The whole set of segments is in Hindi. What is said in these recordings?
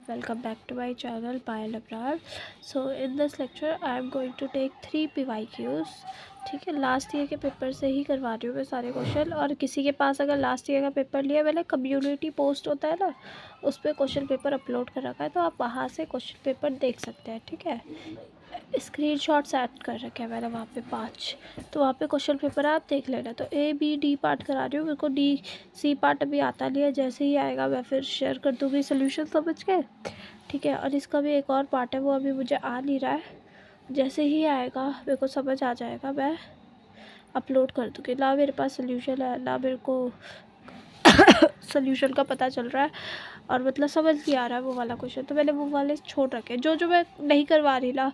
Welcome back to my channel Payal Abrar. So in this lecture I am going to take 3 PYQs. ठीक है, लास्ट ईयर के पेपर से ही करवा रही हूँ मैं सारे क्वेश्चन। और किसी के पास अगर लास्ट ईयर का पेपर लिया, मैंने कम्युनिटी पोस्ट होता है ना, उस पर क्वेश्चन पेपर अपलोड कर रखा है, तो आप वहाँ से क्वेश्चन पेपर देख सकते हैं। ठीक है, स्क्रीनशॉट्स ऐड कर रखे हैं मैंने वहाँ पे 5, तो वहाँ पे क्वेश्चन पेपर आप देख लेना। तो A B D पार्ट करा रही हूँ, मेरे को D C पार्ट अभी आता नहीं है, जैसे ही आएगा मैं फिर शेयर कर दूँगी सोल्यूशन समझ के। ठीक है, और इसका भी एक और पार्ट है, वो अभी मुझे आ नहीं रहा है, जैसे ही आएगा मेरे को समझ आ जाएगा मैं अपलोड कर दूँगी। ना मेरे पास सोल्यूशन है, ना मेरे को सोल्यूशन का पता चल रहा है, और मतलब समझ नहीं आ रहा है वो वाला क्वेश्चन, तो मैंने वो वाले छोड़ रखे। जो जो मैं नहीं करवा रही ना,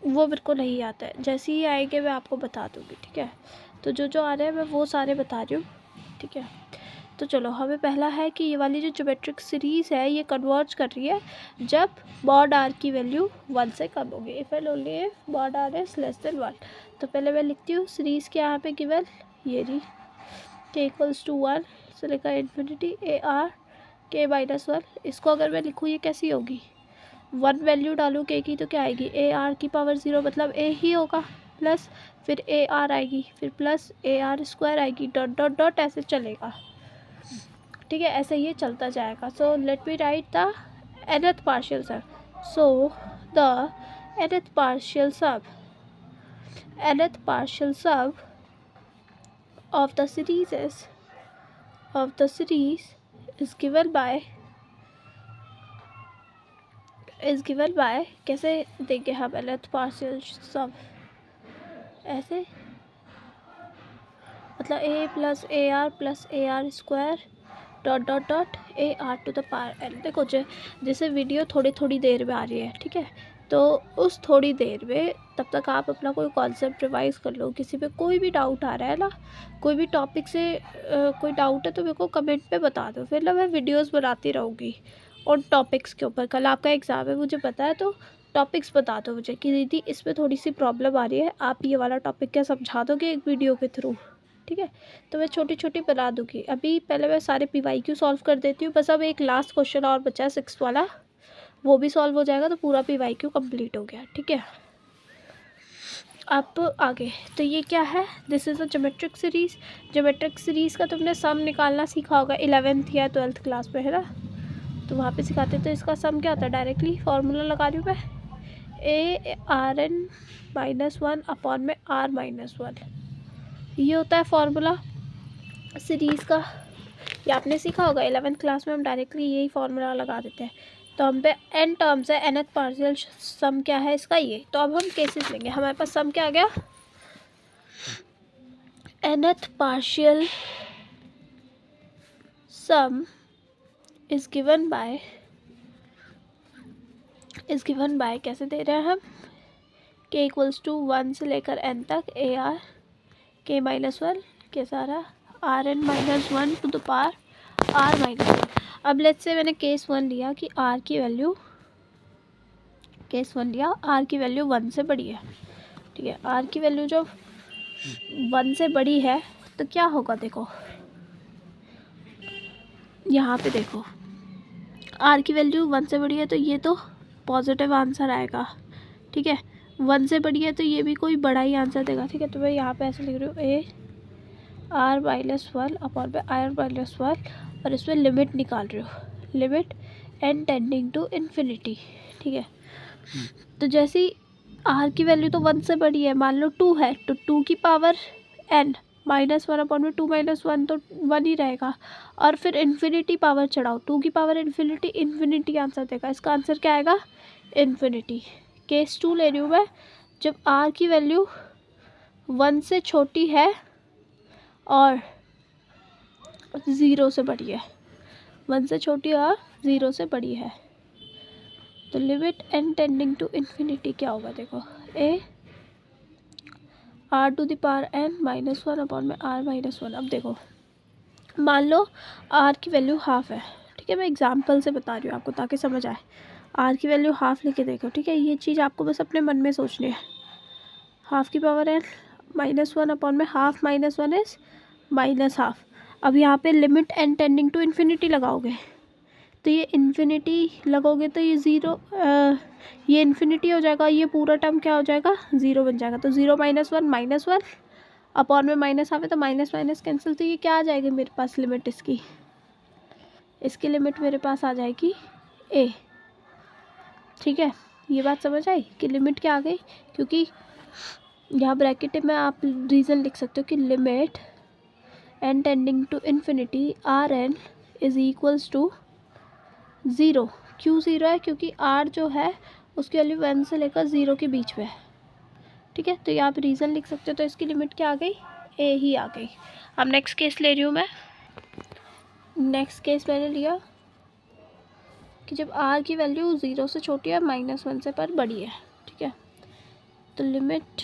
वो मेरे को नहीं आता है, जैसे ही आएंगे मैं आपको बता दूँगी। ठीक है, तो जो जो आ रहे हैं मैं वो सारे बता रही हूँ। ठीक है, तो चलो, हमें पहला है कि ये वाली जो ज्योमेट्रिक सीरीज़ है ये कन्वर्ज कर रही है जब मॉड आर की वैल्यू 1 से कम होगी। If and only if mod R is less than 1। तो पहले मैं लिखती हूँ सीरीज़ के यहाँ पे गिवन ये रही, के इक्वल्स टू 1 से लेकर इन्फिनिटी ए आर के -1। इसको अगर मैं लिखूँ ये कैसी होगी, 1 वैल्यू डालूँ के की तो क्या आएगी, ए आर की पावर 0, मतलब ए ही होगा, प्लस फिर ए आर आएगी, फिर प्लस ए आर स्क्वायर आएगी, डॉट डॉट डॉट ऐसे चलेगा। ठीक है, ऐसे ये चलता जाएगा। So let me right the nth partial सब। सो द nth पार्शियल सब of the series is given by कैसे देंगे हम nth पार्शियल सब, ऐसे, मतलब a plus A R plus A R square dot dot dot A R to the power N. देखो, जैसे वीडियो थोड़ी थोड़ी देर में आ रही है, ठीक है, तो उस थोड़ी देर में तब तक आप अपना कोई कॉन्सेप्ट रिवाइज कर लो। किसी पे कोई भी डाउट आ रहा है ना, कोई भी टॉपिक से कोई डाउट है, तो मेरे को कमेंट पे बता दो, फिर ना मैं वीडियोस बनाती रहूँगी उन टॉपिक्स के ऊपर। कल आपका एग्ज़ाम है मुझे पता है, तो टॉपिक्स बता दो मुझे कि दीदी इस पर थोड़ी सी प्रॉब्लम आ रही है, आप ये वाला टॉपिक क्या समझा दोगे एक वीडियो के थ्रू। ठीक है, तो मैं छोटी छोटी बना दूँगी। अभी पहले मैं सारे PYQ सॉल्व कर देती हूँ, बस अब एक लास्ट क्वेश्चन और बचा है 6 वाला, वो भी सॉल्व हो जाएगा तो पूरा PYQ कंप्लीट हो गया। ठीक है, अब आगे, तो ये क्या है, this is a geometric series. Geometric series का तुमने सम निकालना सीखा होगा 11th या 12th क्लास में, है ना, तो वहाँ पे सिखाते। तो इसका सम क्या होता है, डायरेक्टली फार्मूला लगा रही हूँ मैं, ए आर एन -1 अपॉन में आर -1, ये होता है फार्मूला सीरीज़ का। ये आपने सीखा होगा 11th क्लास में, हम डायरेक्टली यही फार्मूला लगा देते हैं। तो हम पे n टर्म्स है, nth पार्शियल सम क्या है इसका, ये। तो अब हम केसेस लेंगे, हमारे पास सम क्या आ गया, nth partial some is given bye कैसे दे रहे हैं हम, k इक्वल्स टू 1 से लेकर n तक ए आर के -1 के सारा R N -1 to the power R -1। अब लेट्स से मैंने केस 1 लिया कि आर की वैल्यू 1 से बड़ी है। ठीक है, आर की वैल्यू जब 1 से बड़ी है तो क्या होगा, देखो यहाँ पे देखो, आर की वैल्यू 1 से बड़ी है तो ये तो पॉजिटिव आंसर आएगा। ठीक है, 1 से बड़ी है तो ये भी कोई बड़ा ही आंसर देगा। ठीक है, तो मैं यहाँ पे ऐसे लिख रही हूँ, ए आर -1 अपॉन पे आर -1, और इसमें लिमिट निकाल रही हूँ, limit n tending to infinity. ठीक है, तो जैसे ही आर की वैल्यू तो 1 से बड़ी है, मान लो 2 है, तो 2 की पावर n -1 अपॉन में 2 -1 तो 1 ही रहेगा, और फिर इन्फिनिटी पावर चढ़ाओ, 2 की पावर इन्फिनिटी आंसर देगा। इसका आंसर क्या आएगा, इन्फिनिटी। केस 2 ले रही हूँ मैं, जब आर की वैल्यू 1 से छोटी है और 0 से बड़ी है, 1 से छोटी और 0 से बड़ी है, तो limit n tending to infinity क्या होगा, देखो, A R to the power n -1 upon में आर -1। अब देखो, मान लो आर की वैल्यू हाफ है। ठीक है, मैं एग्जांपल से बता रही हूँ आपको ताकि समझ आए। आर की वैल्यू हाफ लेके देखो। ठीक है, ये चीज़ आपको बस अपने मन में सोचनी है। हाफ की पावर n -1 अपॉन में हाफ -1 इज -हाफ। अब यहाँ पे limit n tending to infinity लगाओगे, तो ये इन्फिनिटी लगोगे तो ये ज़ीरो, ये इन्फिनिटी हो जाएगा, ये पूरा टर्म क्या हो जाएगा, ज़ीरो बन जाएगा। तो ज़ीरो माइनस वन अपॉन में माइनस आवे तो माइनस माइनस कैंसिल, तो ये क्या आ जाएगी मेरे पास लिमिट, इसकी लिमिट मेरे पास आ जाएगी ए। ठीक है, ये बात समझ आई कि लिमिट क्या आ गई, क्योंकि यहाँ ब्रैकेट में आप रीज़न लिख सकते हो कि limit n tending to infinity R N is equals to zero. क्यों ज़ीरो है, क्योंकि r जो है उसकी वैल्यू 1 से लेकर 0 के बीच में है। ठीक है, तो यहाँ आप रीज़न लिख सकते हो। तो इसकी लिमिट क्या आ गई, a ही आ गई। अब नेक्स्ट केस ले रही हूँ मैं। नेक्स्ट केस मैंने लिया कि जब r की वैल्यू 0 से छोटी है -1 से पर बड़ी है। ठीक है, तो limit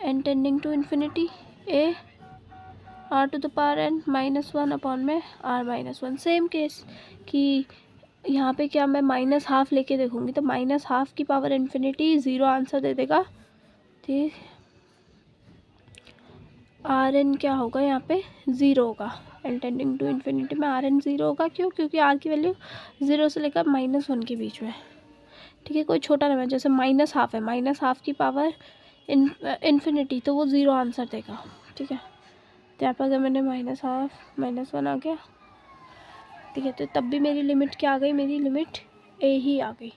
n tending to infinity a r to the power n -1 upon में r -1। सेम केस कि यहाँ पे क्या मैं -½ लेके देखूँगी तो -½ की पावर इन्फिनिटी 0 आंसर दे देगा। ठीक, आर एन क्या होगा, यहाँ पे 0 होगा। n टेंडिंग टू इन्फिनिटी में आर एन 0 होगा। क्यों, क्योंकि r की वैल्यू 0 से लेकर -1 के बीच में। ठीक है, कोई छोटा नंबर जैसे -½ है, -½ की पावर इन्फिनिटी तो वो 0 आंसर देगा। ठीक है, तो यहाँ पर अगर मैंने -½ -1 आ गया। ठीक है, तो तब भी मेरी लिमिट क्या आ गई, मेरी लिमिट a ही आ गई।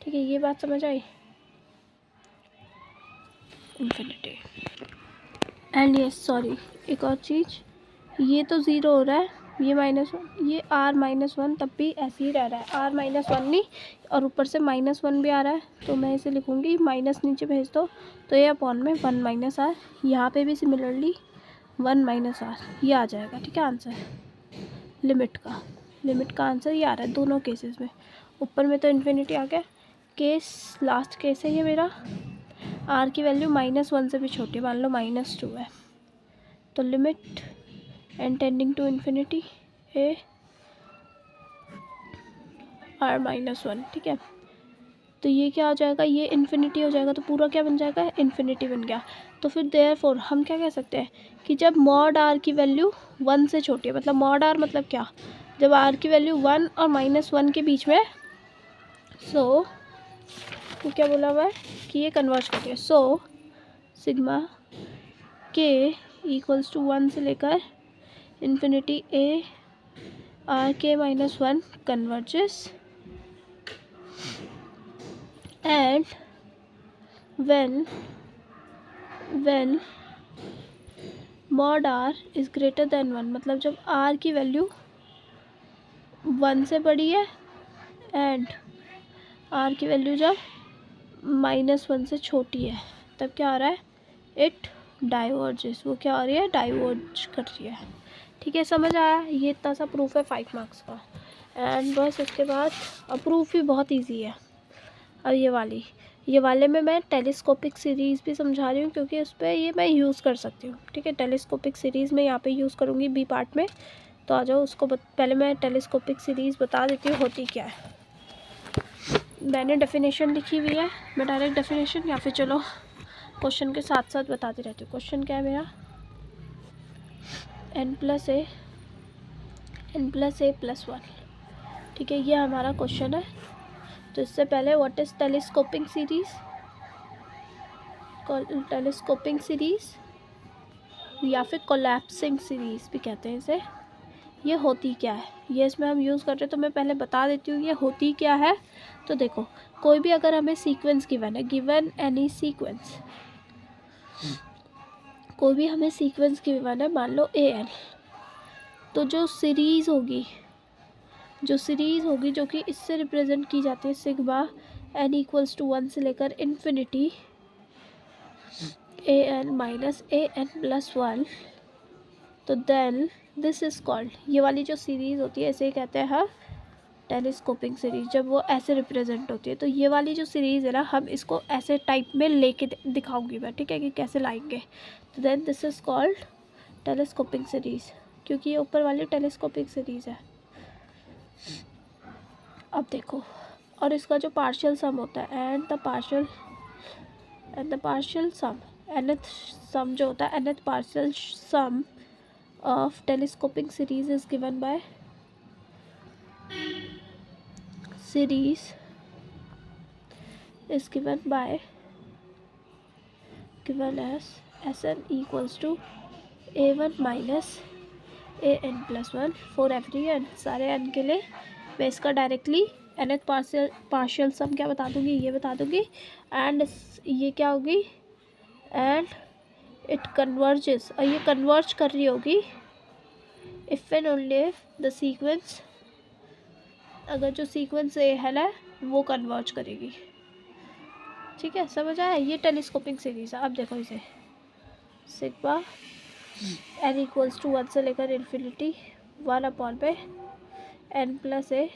ठीक है, ये बात समझ आई, इन्फिनिटी। एंड यस सॉरी, एक और चीज़, ये तो 0 हो रहा है, ये -1, ये r -1 तब भी ऐसे ही रह रहा है, r -1 नहीं, और ऊपर से -1 भी आ रहा है। तो मैं इसे लिखूँगी माइनस नीचे भेज दो तो ये अपॉन में 1 - r। यहाँ पे भी सिमिलरली 1 - r ये आ जाएगा। ठीक है, आंसर लिमिट का आंसर ये आ रहा है दोनों केसेस में। ऊपर में तो इन्फिनिटी आ गया। केस लास्ट केस है ये मेरा, r की वैल्यू -1 से भी छोटी, मान लो -2 है। तो limit n tending to infinity a r -1। ठीक है, तो ये क्या हो जाएगा, ये इन्फिनिटी हो जाएगा, तो पूरा क्या बन जाएगा, इन्फिनिटी बन गया। तो फिर देयरफॉर हम क्या कह सकते हैं कि जब मॉड r की वैल्यू 1 से छोटी है, मतलब मॉड r मतलब क्या, जब r की वैल्यू 1 और -1 के बीच में, सो तो क्या बोला हुआ है कि ये कन्वर्ज करती है। So sigma k equals to 1 से लेकर infinity a r k -1 converges and when mod r is greater than 1, मतलब जब r की वैल्यू 1 से बड़ी है एंड r की वैल्यू जब -1 से छोटी है, तब क्या आ रहा है, इट डाइवर्जेस। वो क्या हो रही है, डाइवर्ज कर रही है। ठीक है, समझ आया, ये इतना सा प्रूफ है 5 मार्क्स का। एंड बस उसके बाद अब प्रूफ भी बहुत इजी है। अब ये वाले में मैं टेलीस्कोपिक सीरीज़ भी समझा रही हूँ, क्योंकि उस पर ये मैं यूज़ कर सकती हूँ। ठीक है, टेलीस्कोपिक सीरीज़ में यहाँ पे यूज़ करूँगी बी पार्ट में। तो आ जाओ, उसको पहले मैं टेलीस्कोपिक सीरीज़ बता देती हूँ होती क्या है। मैंने डेफिनेशन लिखी हुई है, मैं डायरेक्ट डेफिनेशन या फिर चलो क्वेश्चन के साथ साथ बताती रहती हूँ। क्वेश्चन क्या है मेरा, n + a + 1। ठीक है, ये हमारा क्वेश्चन है। तो इससे पहले व्हाट इज़ टेलीस्कोपिक सीरीज़ या फिर कोलैप्सिंग सीरीज़ भी कहते हैं इसे, ये होती क्या है, ये इसमें हम यूज़ कर रहे हैं। तो मैं पहले बता देती हूँ ये होती क्या है। तो देखो, कोई भी अगर हमें सीक्वेंस गिवन है, गिवन एनी सीक्वेंस, कोई भी हमें सीक्वेंस गिवन है, मान लो an, तो जो सीरीज़ होगी जो कि इससे रिप्रेजेंट की जाती है सिग्मा n इक्वल्स टू 1 से लेकर इन्फिनिटी an - an + 1, तो देन दिस इज़ कॉल्ड, ये वाली जो सीरीज़ होती है इसे कहते हैं टेलीस्कोपिक सीरीज़। जब वो ऐसे रिप्रेजेंट होती है, तो ये वाली जो सीरीज़ है ना, हम इसको ऐसे टाइप में लेके दिखाऊंगी मैं। ठीक है, कि कैसे लाएंगे। तो then this is called telescopic series, क्योंकि ये ऊपर वाली टेलीस्कोपिक सीरीज़ है। अब देखो, और इसका जो पार्शियल सम होता है and the partial sum, nth sum जो होता है, nth partial sum of telescopic series is given by series is given as Sn equals to a1 minus an plus 1 for every n। सारे n के लिए मैं इसका डायरेक्टली nth पार्शियल सम क्या बता दूंगी, ये बता दूंगी। एंड ये क्या होगी, एंड इट कन्वर्जेस, और ये कन्वर्ज कर रही होगी if and only if the sequence, अगर जो सीक्वेंस ए है वो कन्वर्ज करेगी। ठीक है, समझ आया? ये टेलीस्कोपिक सीरीज है। अब देखो इसे, सिग्मा एन इक्वल्स टू 1 से लेकर इन्फिनिटी 1 अपॉन पे n प्लस ए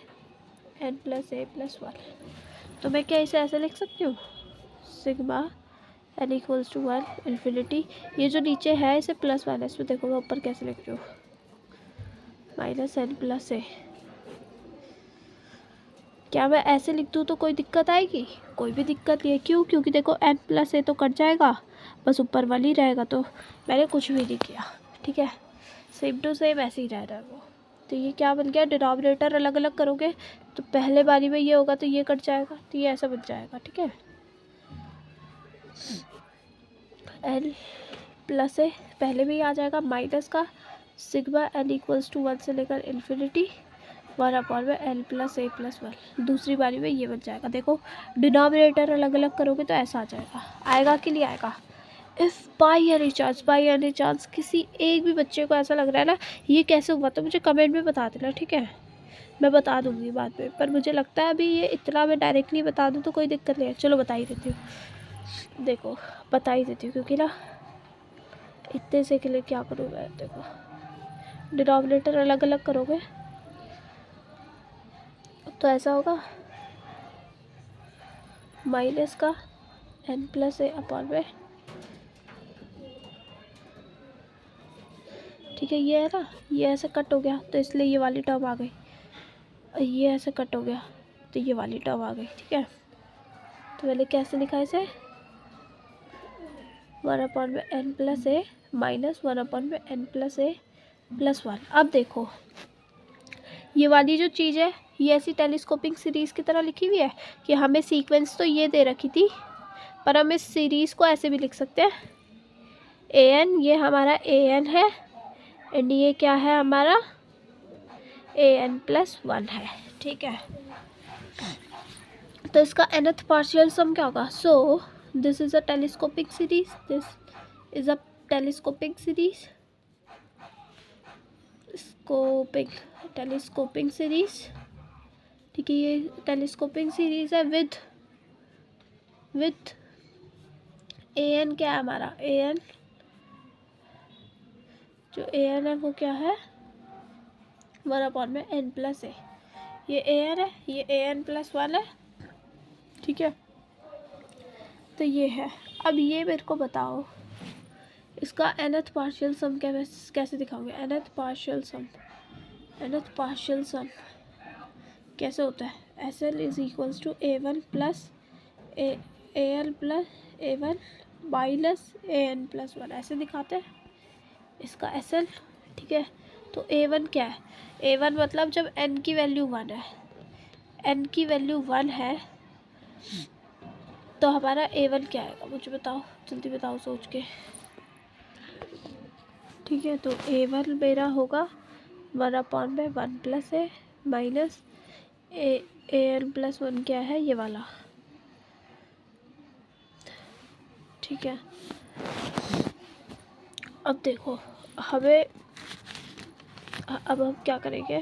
प्लस 1। तो मैं क्या इसे ऐसे लिख सकती हूँ, sigma n equals to 1 infinity, ये जो नीचे है इसे प्लस माइनस में देखो, मैं ऊपर कैसे लिख रही हूँ, माइनस n प्लस ए। क्या मैं ऐसे लिख दूँ तो कोई दिक्कत आएगी? कोई भी दिक्कत नहीं है। क्यों? क्योंकि देखो n प्लस ए तो कट जाएगा, बस ऊपर वाली रहेगा, तो मैंने कुछ भी नहीं किया। ठीक है, सेम टू सेम ऐसे ही रह रहा है वो। तो ये क्या बन गया, डिनोमिनेटर अलग अलग करोगे तो पहले बारी में ये होगा तो ये कट जाएगा, तो ये ऐसा बन जाएगा। ठीक है, n प्लस ए पहले भी आ जाएगा, माइनस का सिग्मा n इक्वल्स टू 1 से लेकर इन्फिनिटी 1 अपॉन में n प्लस ए प्लस 1। दूसरी बारी में ये बन जाएगा। देखो डिनोमिनेटर अलग अलग करोगे तो ऐसा आ जाएगा। आएगा कि नहीं आएगा? इफ़ बाई एनी चांस किसी एक भी बच्चे को ऐसा लग रहा है ना ये कैसे हुआ, तो मुझे कमेंट में बता देना। ठीक है, मैं बता दूंगी बाद में, पर मुझे लगता है अभी ये इतना मैं डायरेक्टली बता दूँ तो कोई दिक्कत नहीं है। चलो बता ही देती हूँ, देखो बता ही देती हूँ, क्योंकि ना इतने से के लिए क्या करूँ मैं। देखो डिनोमिनेटर अलग अलग करोगे तो ऐसा होगा, माइनस का n प्लस ए अपॉन में, ठीक है, ये है ना, ये ऐसे कट हो गया तो इसलिए ये वाली टर्म आ गई, और ये ऐसे कट हो गया तो ये वाली टर्म आ गई। ठीक है, तो मैंने कैसे लिखा इसे, 1 अपॉन में n plus A minus 1 upon में n प्लस ए प्लस 1। अब देखो ये वाली जो चीज़ है ये ऐसी टेलीस्कोपिक सीरीज़ की तरह लिखी हुई है कि हमें सीक्वेंस तो ये दे रखी थी, पर हम इस सीरीज़ को ऐसे भी लिख सकते हैं, an ये हमारा an है एंड ये क्या है हमारा an प्लस 1 है। ठीक है, तो इसका nth पार्शियल सम क्या होगा? So this is a telescopic series, this is a telescopic series, telescopic series. ठीक है, ये टेलीस्कोपिक सीरीज है विद an क्या है हमारा, an जो an है वो क्या है, 1 अपॉन में n प्लस ए। ये an है, ये an प्लस 1 है। ठीक है, तो ये है। अब ये मेरे को बताओ इसका nth पार्शियल सम कैसे दिखाओगे? nth पार्शियल सम कैसे होता है? SL is equals to a1 plus an plus a1 minus an plus 1, ऐसे दिखाते हैं इसका SL। ठीक है, तो a1 क्या है? a1 मतलब जब n की वैल्यू 1 है, n की वैल्यू 1 है तो हमारा a1 क्या आएगा? मुझे बताओ, जल्दी बताओ सोच के। ठीक है, तो a1 मेरा होगा 1 अपॉन में 1 plus A minus an plus 1 क्या है, ये वाला। ठीक है, अब देखो हमें, अब हम क्या करेंगे,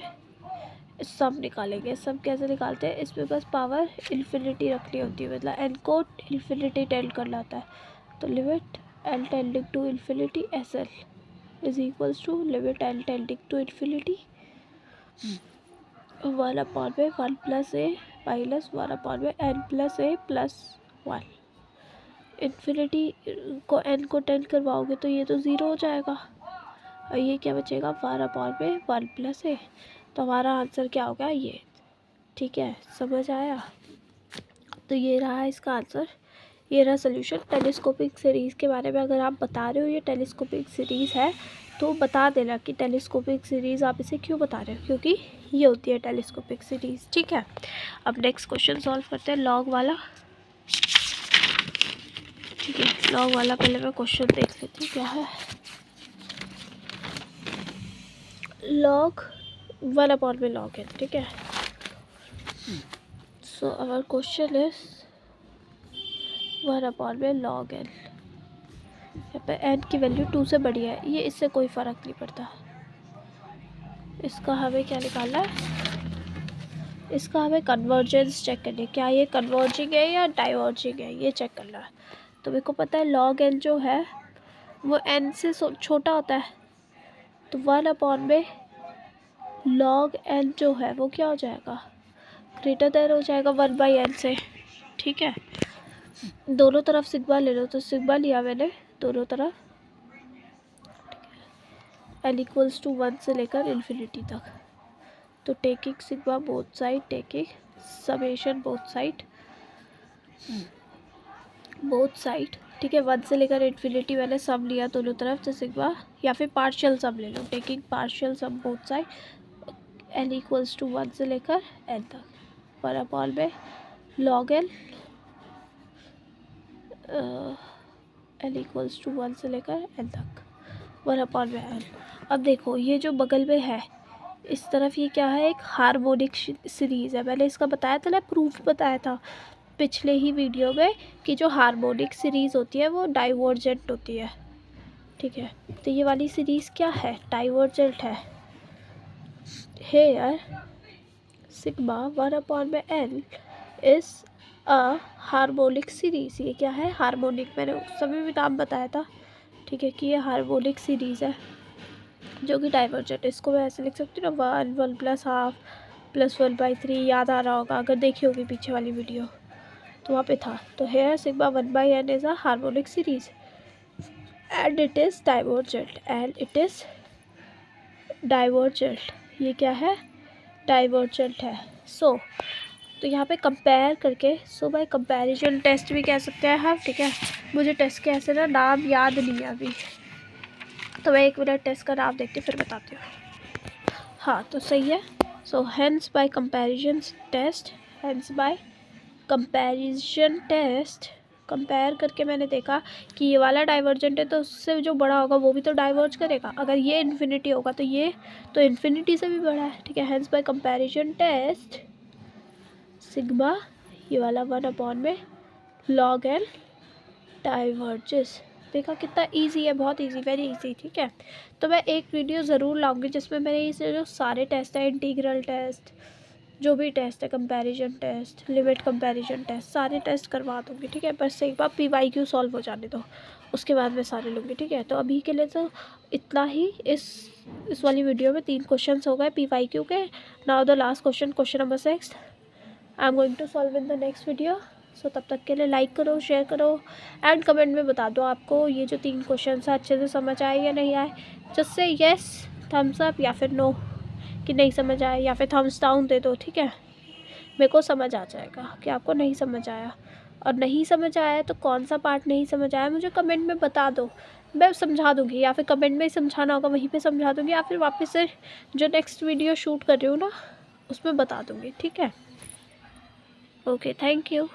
सम निकालेंगे। सम कैसे निकालते हैं? इसमें बस पावर इन्फिनिटी रखनी होती है, मतलब n को इन्फिनिटी टेंड करना होता है, तो limit l tending to infinity SL is equals to limit l tending to infinity 1 upon में 1 प्लस ए माइनस 1 अपॉन में n plus A plus 1। Infinity को n को टेंड करवाओगे तो ये तो ज़ीरो हो जाएगा, और ये क्या बचेगा, 1 अपॉन में 1 प्लस ए। तो हमारा आंसर क्या होगा, ये। ठीक है, समझ आया? तो ये रहा इसका आंसर, ये रहा सोल्यूशन। टेलीस्कोपिक सीरीज़ के बारे में अगर आप बता रहे हो ये टेलीस्कोपिक सीरीज़ है तो बता देना कि टेलीस्कोपिक सीरीज़ आप इसे क्यों बता रहे हो, क्योंकि ये होती है टेलीस्कोपिक सीरीज, ठीक है। अब नेक्स्ट क्वेश्चन सॉल्व करते हैं, लॉग वाला, ठीक है। लॉग वाला पहले मैं क्वेश्चन देख लेती हूँ क्या है। लॉग 1 में लॉग है, ठीक है। सो अवर क्वेश्चन इज 1 में लॉग एन। यहाँ पे एन की वैल्यू 2 से बड़ी है, ये इससे कोई फ़र्क नहीं पड़ता। इसका हमें क्या निकालना है, इसका हमें कन्वर्जेंस चेक करनी है, क्या ये कन्वर्जिंग है या डाइवर्जिंग है, ये चेक करना है। तो मेरे को पता है लॉग एन जो है वो एन से छोटा होता है, तो 1 में लॉग एन जो है वो क्या हो जाएगा, ग्रेटर देन हो जाएगा 1/n से, ठीक है। दोनों तरफ सिग्मा ले लो, तो सिग्मा लिया मैंने दोनों तरफ, एल इक्वल्स टू 1 से लेकर इन्फिनिटी तक। तो taking sigma both side, taking summation both side, ठीक है। 1 से लेकर इन्फिनिटी मैंने सम लिया दोनों तरफ, तो सिग्मा, या फिर पार्शियल सम ले लो, taking partial sum both side, L equals to 1 से लेकर एन तक। 1 में log L, L equals to 1 से लेकर एन तक, 1 में एन। अब देखो ये जो बगल में है इस तरफ, ये क्या है, एक हार्मोनिक सीरीज़ है। मैंने इसका बताया था ना, प्रूफ बताया था पिछले ही वीडियो में कि जो हार्मोनिक सीरीज़ होती है वो डाइवर्जेंट होती है, ठीक है। तो ये वाली सीरीज़ क्या है, डाइवर्जेंट है। हेयर सिग्मा 1 में N is a harmonic series, ये क्या है, हार्मोनिक, मैंने उस समय भी नाम बताया था, ठीक है, कि ये हार्मोनिक सीरीज़ है जो कि डाइवर्जेंट है। इसको मैं ऐसे लिख सकती हूँ ना, 1 प्लस हाफ प्लस 1/3, याद आ रहा होगा अगर देखी होगी पीछे वाली वीडियो, तो वहाँ पे था। तो here sigma 1/n is a harmonic series and it is divergent, ये क्या है, डाइवर्जेंट है। सो तो यहाँ पे कंपेयर करके, सो बाय कंपैरिजन टेस्ट भी कह सकते हैं हम, ठीक है। मुझे टेस्ट के ऐसे ना नाम याद नहीं है अभी, तो मैं 1 मिनट टेस्ट का नाम देखती फिर बताती हूँ। हाँ तो सही है। So hence by comparison test, compare करके मैंने देखा कि ये वाला डाइवर्जेंट है, तो उससे जो बड़ा होगा वो भी तो डाइवर्ज करेगा। अगर ये इन्फिनिटी होगा तो ये तो इन्फिनिटी से भी बड़ा है, ठीक है। Hence by comparison test sigma, ये वाला 1 में लॉग एन डाइवर्जेस। देखा कितना इजी है, बहुत इजी, वेरी इजी, ठीक है। तो मैं एक वीडियो ज़रूर लाऊंगी जिसमें मैंने इसे जो सारे टेस्ट है, इंटीग्रल टेस्ट, जो भी टेस्ट है, comparison test, limit comparison test, सारे टेस्ट करवा दूँगी, ठीक है। बस एक बार PYQ सॉल्व हो जाने दो, उसके बाद मैं सारे लूँगी, ठीक है। तो अभी के लिए तो इतना ही। इस वाली वीडियो में 3 क्वेश्चन हो गए PYQ के। Now the last question number 6 I am going to solve in the next video. So तब तक के लिए लाइक करो, शेयर करो एंड कमेंट में बता दो आपको ये जो 3 क्वेश्चन है अच्छे से समझ आए या नहीं आए। Just say yes, Thums up, या फिर नो कि नहीं समझ आए, या फिर थम्स डाउन दे दो, ठीक है। मेरे को समझ आ जाएगा कि आपको नहीं समझ आया, और नहीं समझ आया तो कौन सा पार्ट नहीं समझ आया मुझे कमेंट में बता दो, मैं समझा दूँगी, या फिर कमेंट में ही समझाना होगा वहीं पे समझा दूँगी, या फिर वापस से जो नेक्स्ट वीडियो शूट कर रही हूँ ना उसमें बता दूँगी, ठीक है। Okay, thank you.